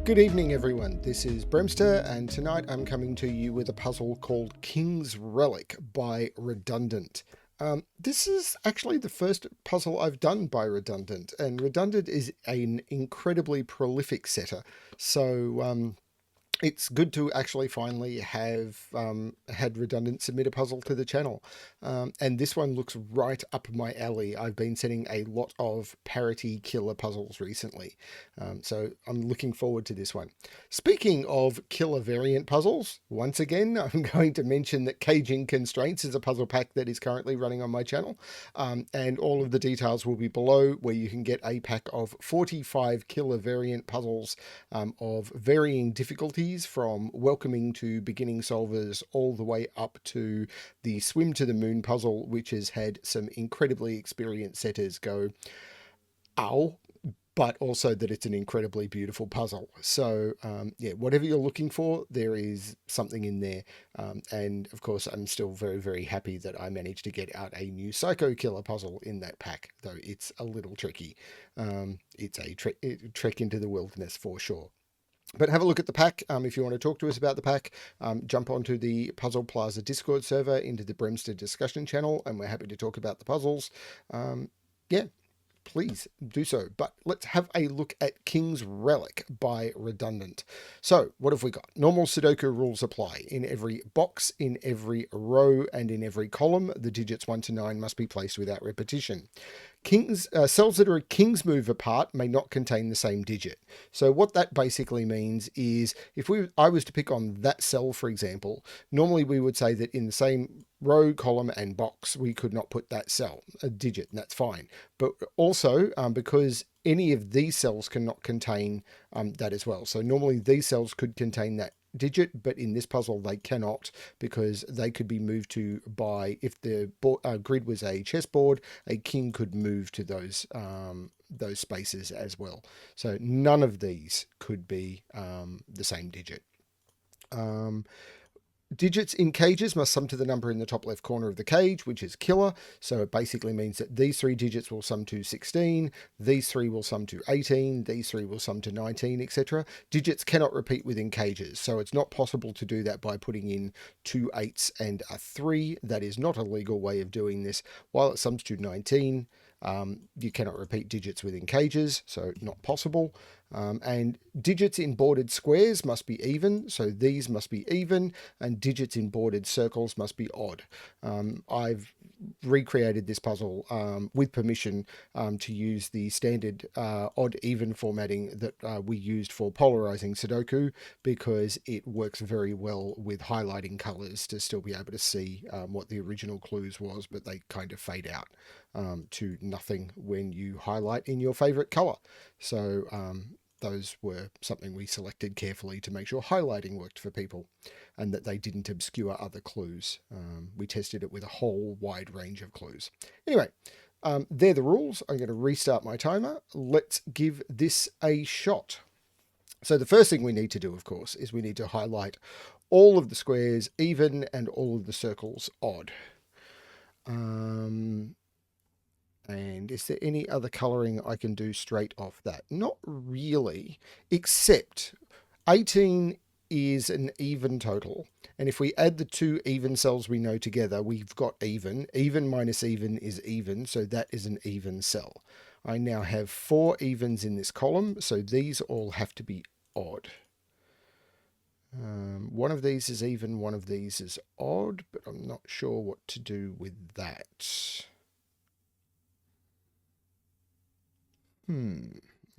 Good evening, everyone. This is Bremster, and tonight I'm coming to you with a puzzle called King's Relic by Redundant. This is actually the first puzzle I've done by Redundant, and Redundant is an incredibly prolific setter. So it's good to actually finally have had Redundant submit a puzzle to the channel. And this one looks right up my alley. I've been setting a lot of parity killer puzzles recently. So I'm looking forward to this one. Speaking of killer variant puzzles, once again, I'm going to mention that Caging Constraints is a puzzle pack that is currently running on my channel. And all of the details will be below, where you can get a pack of 45 killer variant puzzles of varying difficulties, from welcoming to beginning solvers all the way up to the Swim to the Moon puzzle, which has had some incredibly experienced setters go, ow, but also that it's an incredibly beautiful puzzle. So yeah, whatever you're looking for, there is something in there. And of course, I'm still very, very happy that I managed to get out a new Psycho Killer puzzle in that pack, though it's a little tricky. It's a trek into the wilderness for sure. But have a look at the pack. If you want to talk to us about the pack, jump onto the Puzzle Plaza Discord server, into the Bremster discussion channel, and we're happy to talk about the puzzles. Yeah, please do so. But let's have a look at King's Relic by Redundant. So what have we got? Normal Sudoku rules apply. In every box, in every row, and in every column, the digits 1 to 9 must be placed without repetition. Cells that are a king's move apart may not contain the same digit. So what that basically means is, if I was to pick on that cell, for example, normally we would say that in the same row, column, and box, we could not put that cell, a digit, and that's fine. But also, because any of these cells cannot contain that as well. So normally these cells could contain that digit, but in this puzzle they cannot, because they could be moved to by, if the grid was a chessboard, a king could move to those spaces as well. So none of these could be the same digit. Digits in cages must sum to the number in the top left corner of the cage, which is killer. So it basically means that these 3 digits will sum to 16, these 3 will sum to 18, these 3 will sum to 19, etc. Digits cannot repeat within cages, so it's not possible to do that by putting in 2 8s and a 3. That is not a legal way of doing this. While it sums to 19, you cannot repeat digits within cages, so not possible. And digits in bordered squares must be even, so these must be even, and digits in bordered circles must be odd. I've recreated this puzzle with permission to use the standard odd-even formatting that we used for polarizing Sudoku, because it works very well with highlighting colors to still be able to see what the original clues was, but they kind of fade out to nothing when you highlight in your favorite color. So those were something we selected carefully to make sure highlighting worked for people and that they didn't obscure other clues. We tested it with a whole wide range of clues. Anyway, they're the rules. I'm going to restart my timer. Let's give this a shot. So the first thing we need to do, of course, is we need to highlight all of the squares even and all of the circles odd. And is there any other colouring I can do straight off that? Not really, except 18 is an even total. And if we add the 2 even cells we know together, we've got even. Even minus even is even, so that is an even cell. I now have 4 evens in this column, so these all have to be odd. One of these is even, one of these is odd, but I'm not sure what to do with that.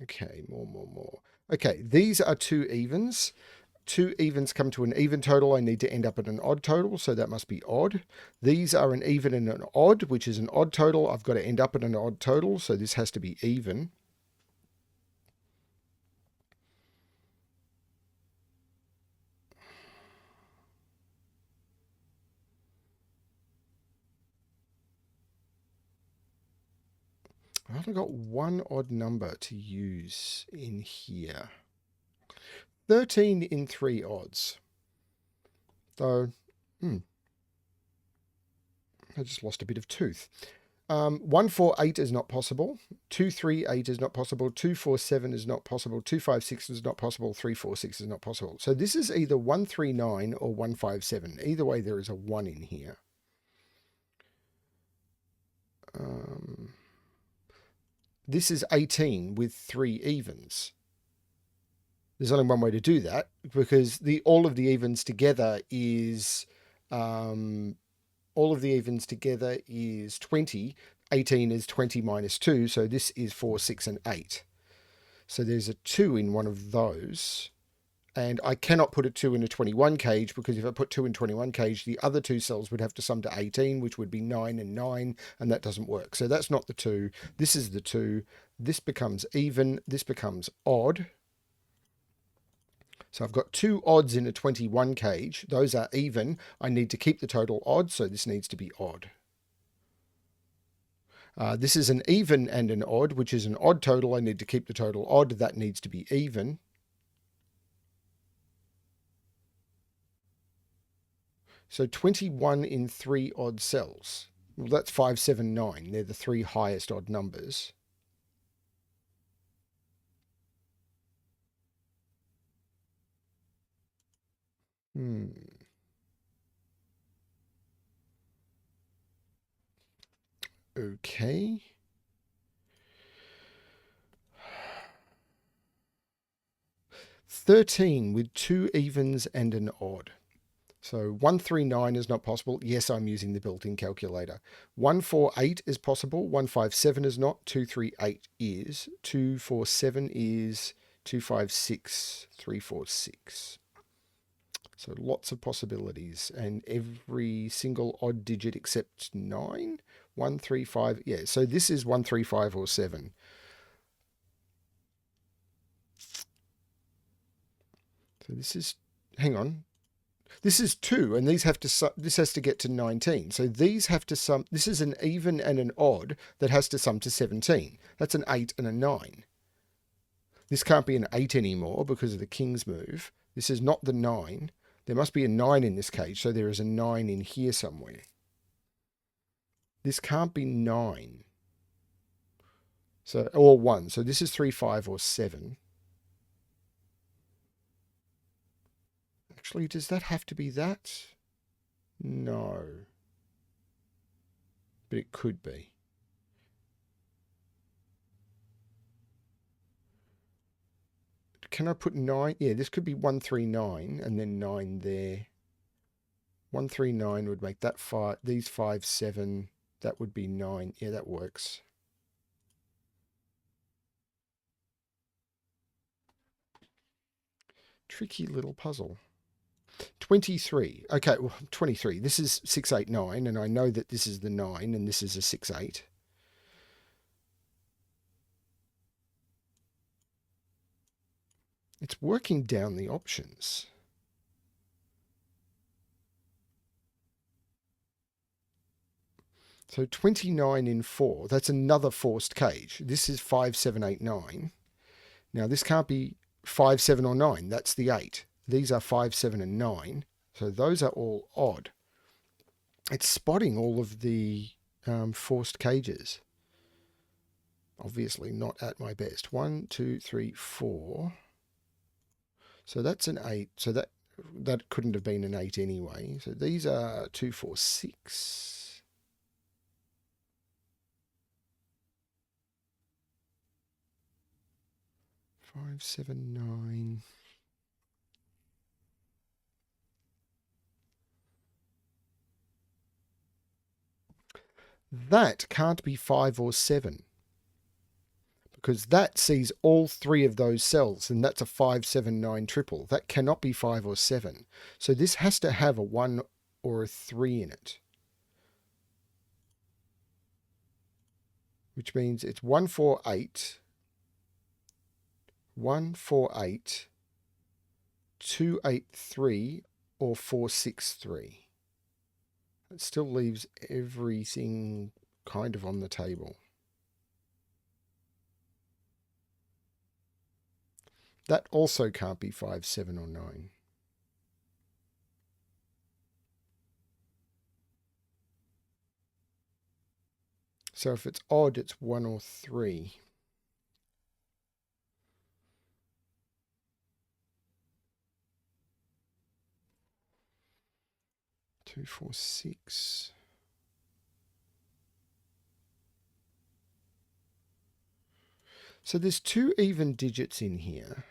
Okay, more. Okay, these are 2 evens. 2 evens come to an even total. I need to end up at an odd total, so that must be odd. These are an even and an odd, which is an odd total. I've got to end up at an odd total, so this has to be even. I've only got one odd number to use in here. 13 in 3 odds. So, I just lost a bit of tooth. 148 is not possible. 238 is not possible. 247 is not possible. 256 is not possible. 346 is not possible. So this is either 139 or 157. Either way, there is a 1 in here. This is 18 with 3 evens. There's only one way to do that, because all of the evens together is 20. 18 is 20 minus 2, so this is 4, 6, and 8. So there's a 2 in one of those. And I cannot put a 2 in a 21 cage, because if I put 2 in 21 cage, the other two cells would have to sum to 18, which would be 9 and 9, and that doesn't work. So that's not the 2. This is the 2. This becomes even. This becomes odd. So I've got 2 odds in a 21 cage. Those are even. I need to keep the total odd, so this needs to be odd. This is an even and an odd, which is an odd total. I need to keep the total odd. That needs to be even. So 21 in 3 odd cells. Well, that's 5, 7, 9. They're the 3 highest odd numbers. Okay. $13 with 2 evens and an odd. So 139 is not possible. Yes, I'm using the built-in calculator. 148 is possible. 157 is not. 238 is. 247 is. 256, 346. So lots of possibilities, and every single odd digit except 9, 1, 3, 5. Yeah, so this is 1, 3, 5, or 7. So this is, hang on, this is 2, and these have to this has to get to 19. So these have to sum. This is an even and an odd that has to sum to 17. That's an 8 and a 9. This can't be an 8 anymore because of the king's move. This is not the 9. There must be a 9 in this cage, so there is a 9 in here somewhere. This can't be 9. So, or 1. So this is 3, 5, or 7. Actually, does that have to be that? No. But it could be. Can I put 9? Yeah, this could be 139 and then 9 there. 139 would make that 5. These 5, 7. That would be 9. Yeah, that works. Tricky little puzzle. 23. Okay, well, 23. This is 6, 8, 9, and I know that this is the 9 and this is a 6, 8. It's working down the options. So 29 in 4. That's another forced cage. This is 5, 7, 8, 9. Now this can't be 5, 7, or 9. That's the 8. These are 5, 7, and 9. So those are all odd. It's spotting all of the forced cages. Obviously not at my best. 1, 2, 3, 4. So that's an 8. So that couldn't have been an 8 anyway. So these are 2, 4, 6. Five, 7, 9. That can't be 5 or 7. Because that sees all 3 of those cells, and that's a 5, 7, 9 triple. That cannot be 5 or 7. So this has to have a 1 or a 3 in it. Which means it's 1, 4, 8. 1, 4, 8. 2, 8, 3, or 4, 6, 3. It still leaves everything kind of on the table. That also can't be 5, 7, or 9. So if it's odd, it's 1 or 3. Two, four, six. So there's 2 even digits in here.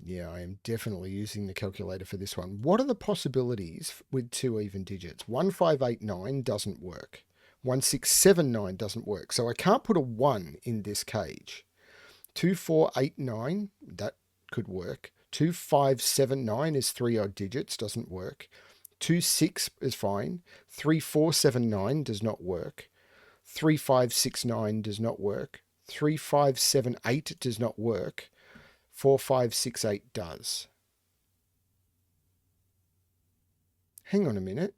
Yeah, I am definitely using the calculator for this one. What are the possibilities with 2 even digits? 1589 doesn't work. 1679 doesn't work. So I can't put a 1 in this cage. 2489, that could work. 2579 is 3 odd digits, doesn't work. 26 is fine. 3479 does not work. 3569 does not work. 3578 does not work. 4568 does. Hang on a minute.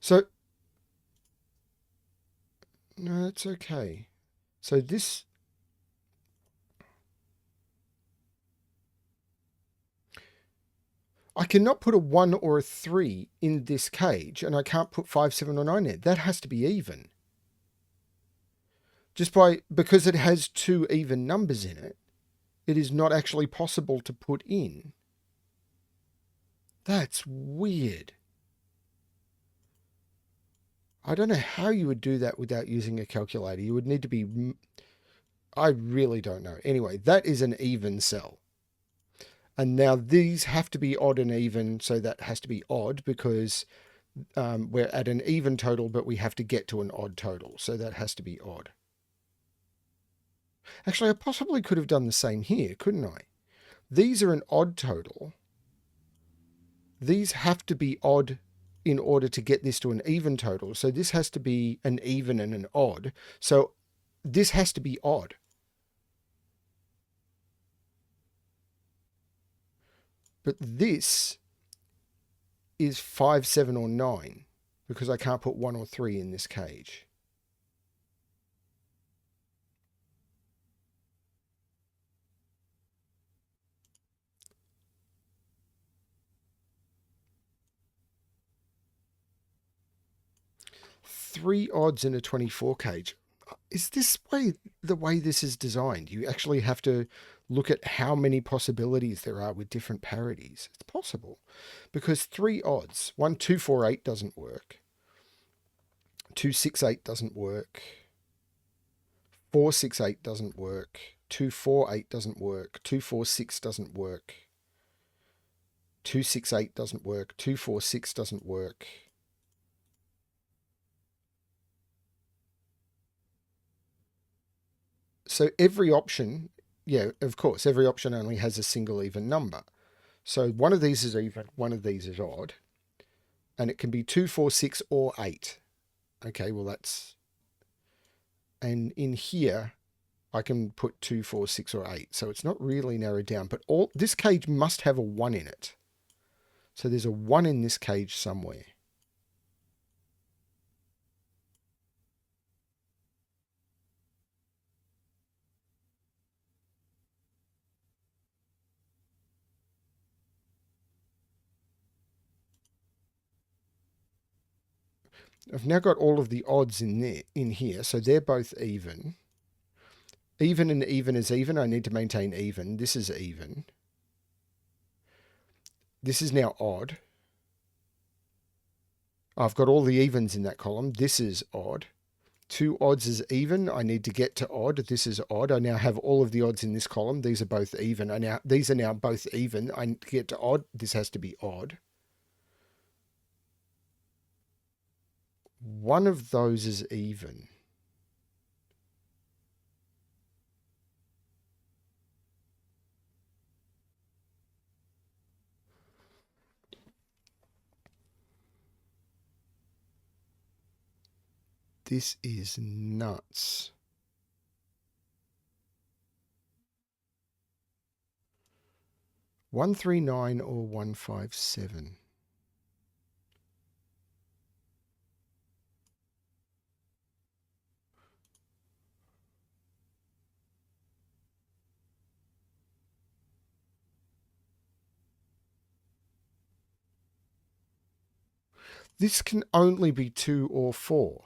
So, no, it's okay. So this, I cannot put a 1 or a 3 in this cage, and I can't put 5, 7, or 9 there. That has to be even. Because it has 2 even numbers in it, it is not actually possible to put in. That's weird. I don't know how you would do that without using a calculator. You would need to be... I really don't know. Anyway, that is an even cell. And now these have to be odd and even, so that has to be odd because we're at an even total, but we have to get to an odd total. So that has to be odd. Actually, I possibly could have done the same here, couldn't I? These are an odd total. These have to be odd in order to get this to an even total. So this has to be an even and an odd. So this has to be odd. But this is 5, 7, or 9 because I can't put 1 or 3 in this cage. Three odds in a 24 cage. Is this the way this is designed? You actually have to look at how many possibilities there are with different parities. It's possible because 3 odds, 1248 doesn't work. 268 doesn't work. 468 doesn't work. 248 doesn't work. 246 doesn't work. 268 doesn't work. 246 doesn't work. So every option, yeah, of course, every option only has a single even number. So one of these is even, one of these is odd. And it can be 2, 4, 6, or 8. Okay, well that's... And in here, I can put 2, 4, 6, or 8. So it's not really narrowed down. But this cage must have a 1 in it. So there's a 1 in this cage somewhere. I've now got all of the odds in here, so they're both even. Even and even is even. I need to maintain even. This is even. This is now odd. I've got all the evens in that column. This is odd. 2 odds is even. I need to get to odd. This is odd. I now have all of the odds in this column. These are both even. These are now both even. I get to odd. This has to be odd. One of those is even. This is nuts. One, 3, 9 or 1, 5, 7. This can only be 2 or 4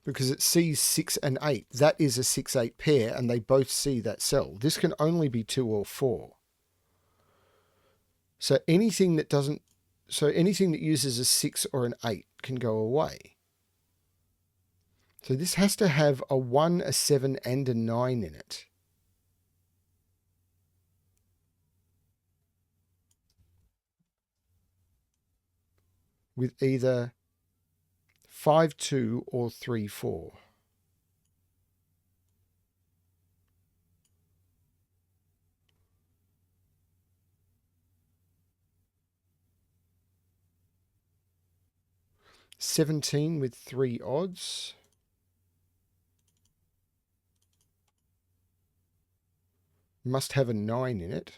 because it sees 6 and 8. That is a 6-8 pair, and they both see that cell. This can only be 2 or 4. So anything that uses a 6 or an 8 can go away. So this has to have a 1, a 7, and a 9 in it. With either 5, 2 or 3, 4. "17 with 3 odds. Must have a 9 in it.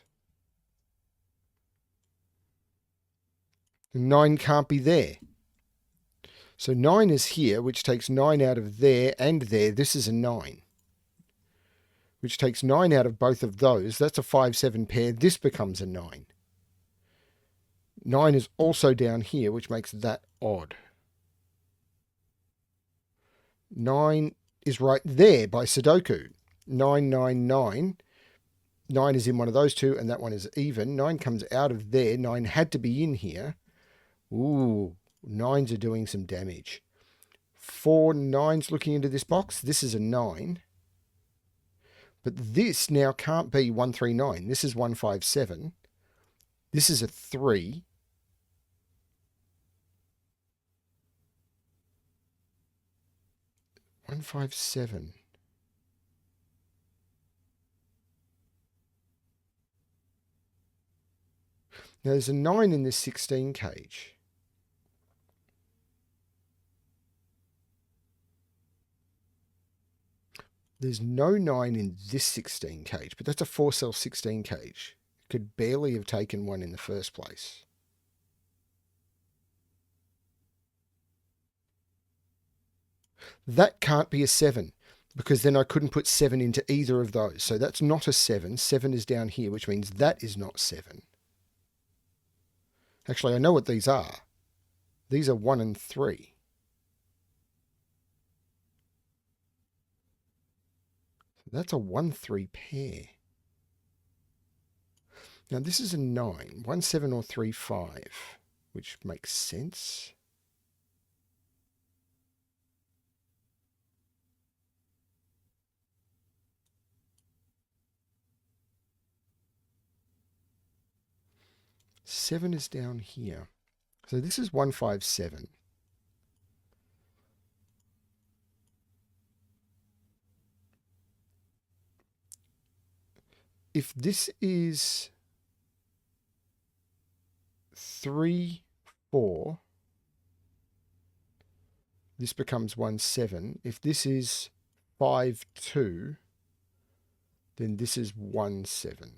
9 can't be there. So 9 is here, which takes 9 out of there and there. This is a 9, which takes 9 out of both of those. That's a 5-7 pair. This becomes a 9. 9 is also down here, which makes that odd. 9 is right there by Sudoku. 9, 9, 9. 9 is in one of those two, and that one is even. 9 comes out of there. 9 had to be in here. Ooh, 9s are doing some damage. 4 9s looking into this box. This is a 9. But this now can't be 139. This is 157. This is a 3. One, 5, 7. Now there's a 9 in this 16 cage. There's no 9 in this 16 cage, but that's a 4-cell 16 cage. Could barely have taken one in the first place. That can't be a 7, because then I couldn't put 7 into either of those. So that's not a 7. 7 is down here, which means that is not 7. Actually, I know what these are. These are 1 and 3. That's a 1-3 pair. Now this is a 9. 1, 7 or 3, 5, which makes sense. Seven is down here. So this is 1, 5, 7. If this is 3, 4, this becomes 1, 7. If this is 5, 2, then this is 1, 7.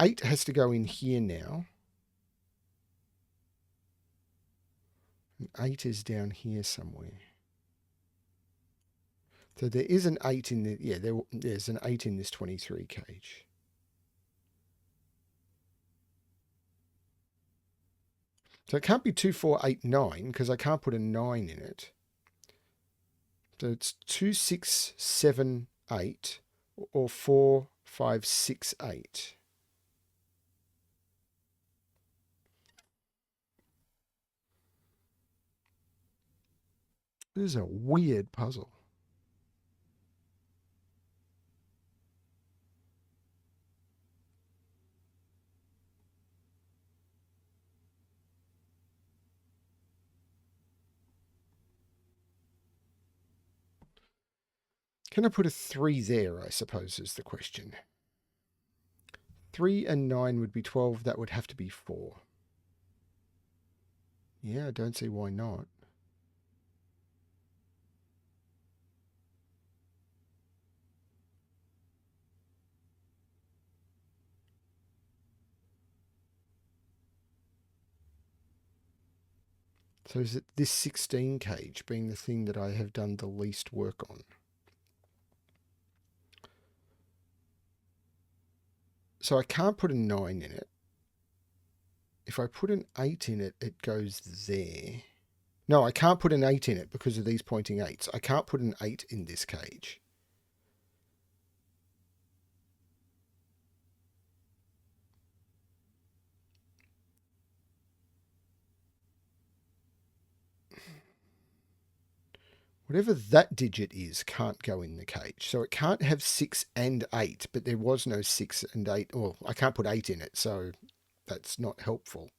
8 has to go in here now. And 8 is down here somewhere. So there is an 8 in the, yeah, there's an 8 in this 23 cage. So it can't be 2, 4, 8, 9 because I can't put a 9 in it. So it's 2, 6, 7, 8 or 4, 5, 6, 8. This is a weird puzzle. Can I put a 3 there, I suppose, is the question. 3 and 9 would be 12. That would have to be 4. Yeah, I don't see why not. So is it this 16 cage being the thing that I have done the least work on? So I can't put a 9 in it. if I put an 8 in it, it goes there. No, I can't put an 8 in it because of these pointing 8s. I can't put an 8 in this cage. Whatever that digit is can't go in the cage. So it can't have 6 and 8, but there was no 6 and 8. Well, I can't put 8 in it, so that's not helpful.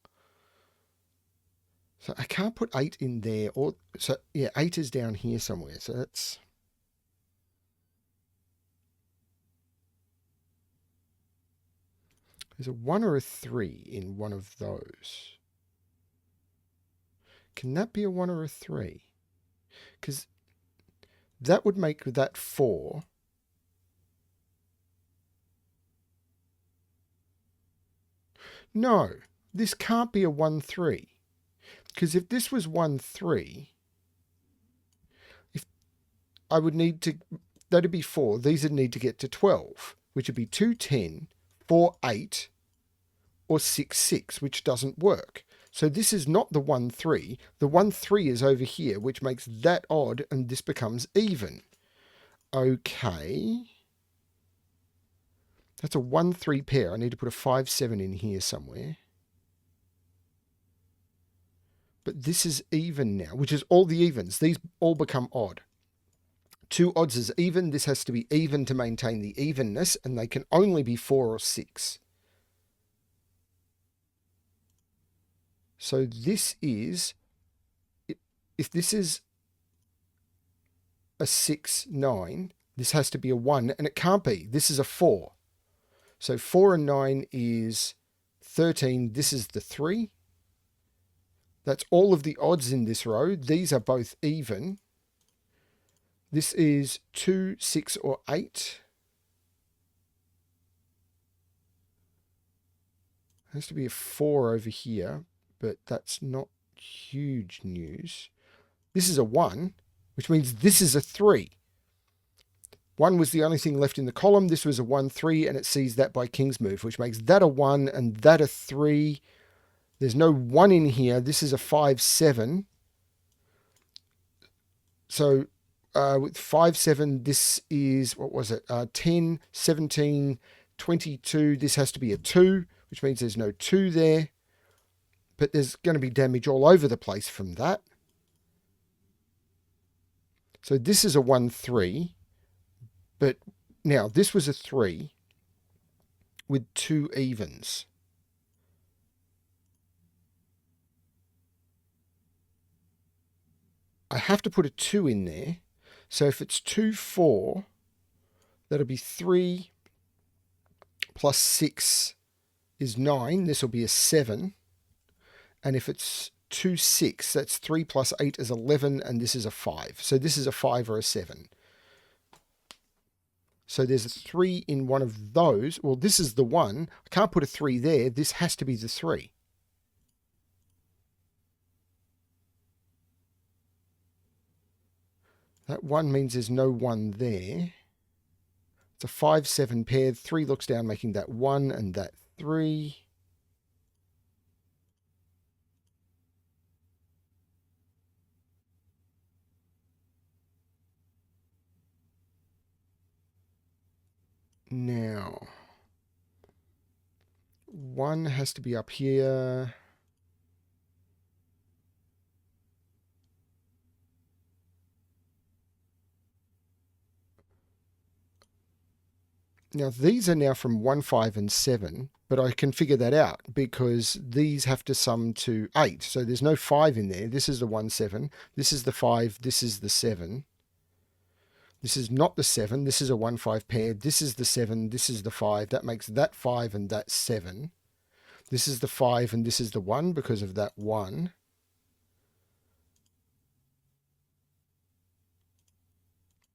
So I can't put 8 in there. Or so yeah, 8 is down here somewhere. So that's... There's a 1 or a 3 in one of those. Can that be a 1 or a 3? Because that would make that 4. No, this can't be a 1, 3. Because if this was 1, 3, if I would need to, that'd be 4. These would need to get to 12, which would be 2, 10, 4, 8, or 6, 6, which doesn't work. So this is not the 1, 3. The 1, 3 is over here, which makes that odd, and this becomes even. Okay. That's a 1, 3 pair. I need to put a 5, 7 in here somewhere. But this is even now, which is all the evens. These all become odd. 2 odds is even. This has to be even to maintain the evenness, and they can only be 4 or 6. So this is, if this is a 6, 9, this has to be a 1, and it can't be. This is a 4. So 4 and 9 is 13. This is the 3. That's all of the odds in this row. These are both even. This is 2, 6, or 8. Has to be a 4 over here, but that's not huge news. This is a 1, which means this is a 3. 1 was the only thing left in the column. This was a 1, 3, and it sees that by King's move, which makes that a 1 and that a 3. There's no 1 in here. This is a 5, 7. So with 5, 7, this is, what was it? 10, 17, 22. This has to be a 2, which means there's no 2 there. But there's going to be damage all over the place from that. So this is a 1, 3. But now this was a 3 with 2 evens. I have to put a 2 in there. So if it's 2, 4, that'll be 3 plus 6 is 9. This will be a 7. And if it's 2, 6, that's 3 plus 8 is 11, and this is a 5. So this is a 5 or a 7. So there's a 3 in one of those. Well, this is the 1. I can't put a 3 there. This has to be the 3. That 1 means there's no 1 there. It's a 5, 7 pair. 3 looks down, making that 1 and that 3. Now, 1 has to be up here. Now, these are now from 1, 5, and 7, but I can figure that out because these have to sum to 8. So there's no 5 in there. This is the 1, 7. This is the 5. This is the 7. This is not the 7. This is a 1, 5 pair. This is the 7. This is the 5. That makes that 5 and that 7. This is the 5 and this is the 1 because of that 1.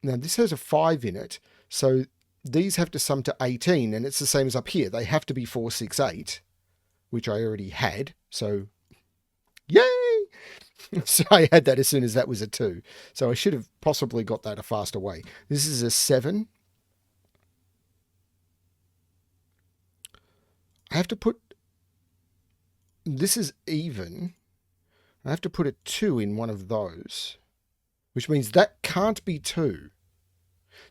Now, this has a 5 in it, so these have to sum to 18, and it's the same as up here. They have to be 4, 6, 8, which I already had, so yay! So I had that as soon as that was a 2. So I should have possibly got that a faster way. This is a 7. I have to put this is even. I have to put a 2 in one of those, which means that can't be 2.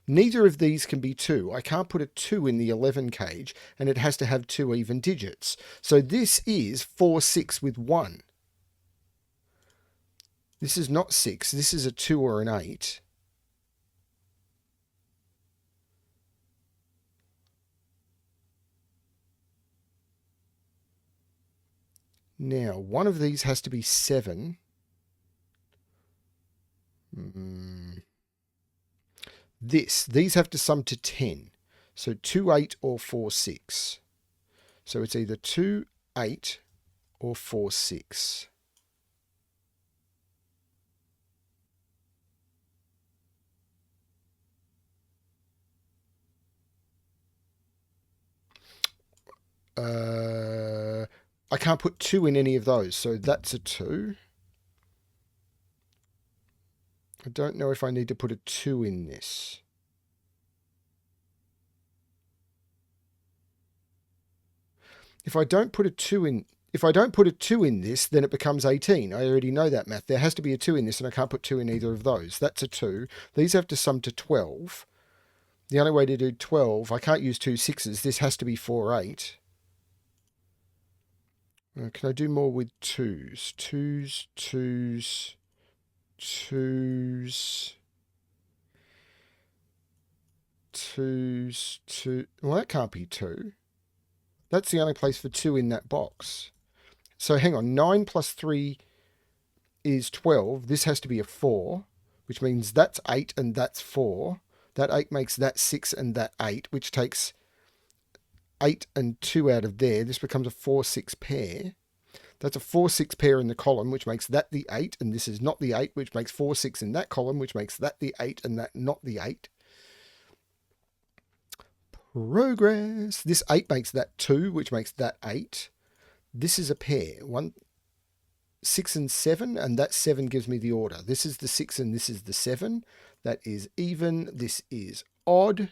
Neither of these can be 2. I can't put a 2 in the 11 cage, and it has to have 2 even digits. So this is 4, 6 with 1. This is not 6. This is a 2 or an 8. Now, one of these has to be 7. These have to sum to 10. So 2, 8 or 4, 6. So it's either 2, 8 or 4, 6. I can't put 2 in any of those, so that's a 2. I don't know if I need to put a 2 in this. If I don't put a 2 in this, then it becomes 18. I already know that math. There has to be a 2 in this, and I can't put 2 in either of those. That's a 2. These have to sum to 12. The only way to do 12, I can't use 2 6s. This has to be 4, 8. Can I do more with 2s? 2s, 2s, 2s, 2s, 2. Well, that can't be 2. That's the only place for 2 in that box. So hang on, 9 plus 3 is 12. This has to be a 4, which means that's 8 and that's 4. That 8 makes that 6 and that 8, which takes 8 and 2 out of there. This becomes a 4, 6 pair. That's a 4, 6 pair in the column, which makes that the 8, and this is not the 8, which makes 4, 6 in that column, which makes that the 8 and that not the 8. Progress. This 8 makes that 2, which makes that 8. This is a pair. 1, 6 and 7, and that 7 gives me the order. This is the 6 and this is the 7. That is even. This is odd.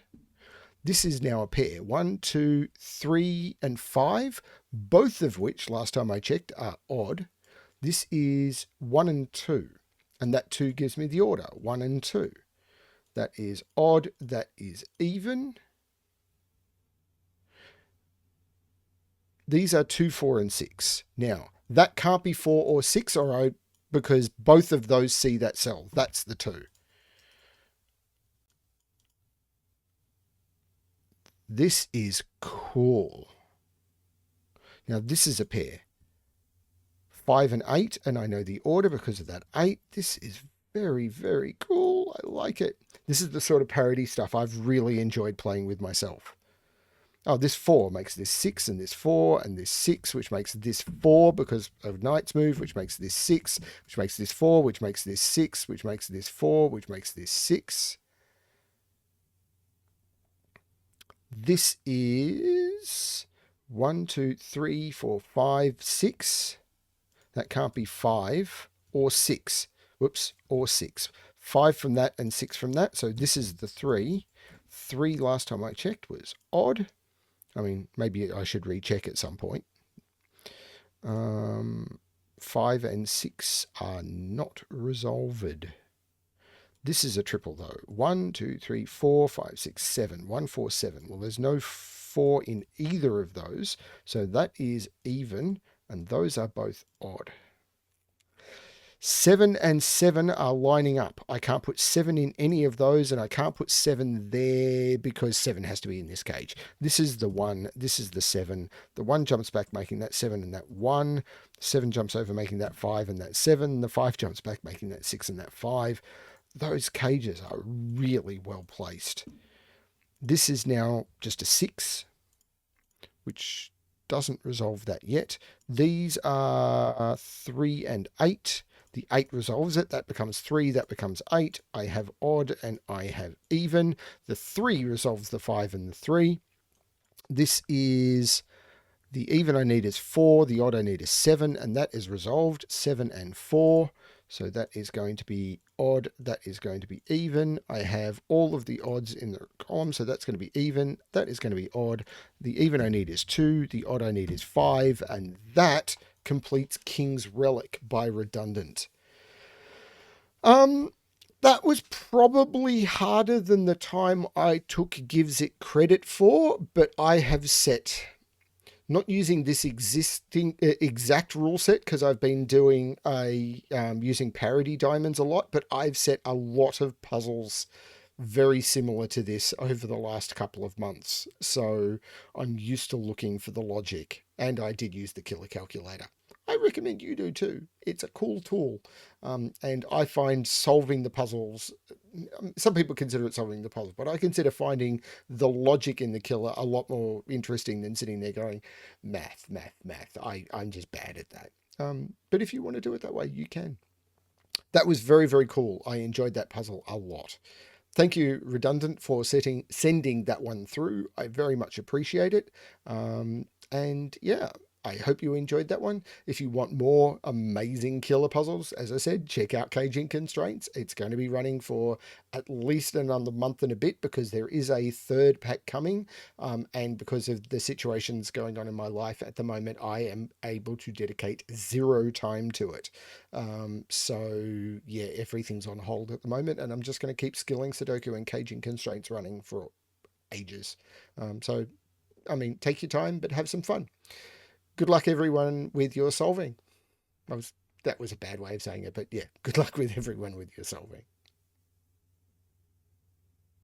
This is now a pair. 1, 2, 3, and 5, both of which, last time I checked, are odd. This is 1 and 2, and that 2 gives me the order. 1 and 2. That is odd. That is even. These are 2, 4, and 6. Now, that can't be 4 or 6, because both of those see that cell. That's the 2. This is cool. Now, this is a pair. 5 and 8, and I know the order because of that 8. This is very, very cool. I like it. This is the sort of parody stuff I've really enjoyed playing with myself. Oh, this 4 makes this 6, and this 4, and this 6, which makes this 4 because of Knight's move, which makes this 6, which makes this 4, which makes this 6, which makes this 4, which makes this 6. This is 1, 2, 3, 4, 5, 6. That can't be 5 or 6. Whoops, or 6. 5 from that and 6 from that. So this is the 3. 3 last time I checked was odd. I mean, maybe I should recheck at some point. 5 and 6 are not resolved. This is a triple though. 1, 2, 3, 4, 5, 6, 7. 1, 4, 7. Well, there's no 4 in either of those. So that is even, and those are both odd. 7 and 7 are lining up. I can't put 7 in any of those, and I can't put 7 there because 7 has to be in this cage. This is the 1. This is the 7. The 1 jumps back, making that 7 and that 1. 7 jumps over, making that 5 and that 7. The 5 jumps back, making that 6 and that 5. Those cages are really well placed. This is now just a 6, which doesn't resolve that yet. These are 3 and 8. The 8 resolves it. That becomes 3. That becomes 8. I have odd and I have even. The 3 resolves the 5 and the 3. This is the even I need is 4. The odd I need is 7. And that is resolved. 7 and 4. So that is going to be odd. That is going to be even. I have all of the odds in the column. So that's going to be even. That is going to be odd. The even I need is 2. The odd I need is 5. And that completes King's Relic by Redundant. Um, that was probably harder than the time I took gives it credit for, but I have set, not using this existing exact rule set because I've been doing using parity diamonds a lot, but I've set a lot of puzzles very similar to this over the last couple of months. So I'm used to looking for the logic, and I did use the killer calculator. I recommend you do too. It's a cool tool. And I find solving the puzzles, some people consider it solving the puzzle, but I consider finding the logic in the killer a lot more interesting than sitting there going, math, math, math. I'm just bad at that. But if you want to do it that way, you can. That was very, very cool. I enjoyed that puzzle a lot. Thank you, Redundant, for sending that one through. I very much appreciate it. And yeah, I hope you enjoyed that one. If you want more amazing killer puzzles, as I said, check out Caging Constraints. It's going to be running for at least another month and a bit because there is a third pack coming. And because of the situations going on in my life at the moment, I am able to dedicate 0 time to it. So yeah, everything's on hold at the moment, and I'm just going to keep skilling Sudoku and Caging Constraints running for ages. So, I mean, take your time, but have some fun. Good luck, everyone, with your solving. That was a bad way of saying it, but yeah, good luck with everyone with your solving.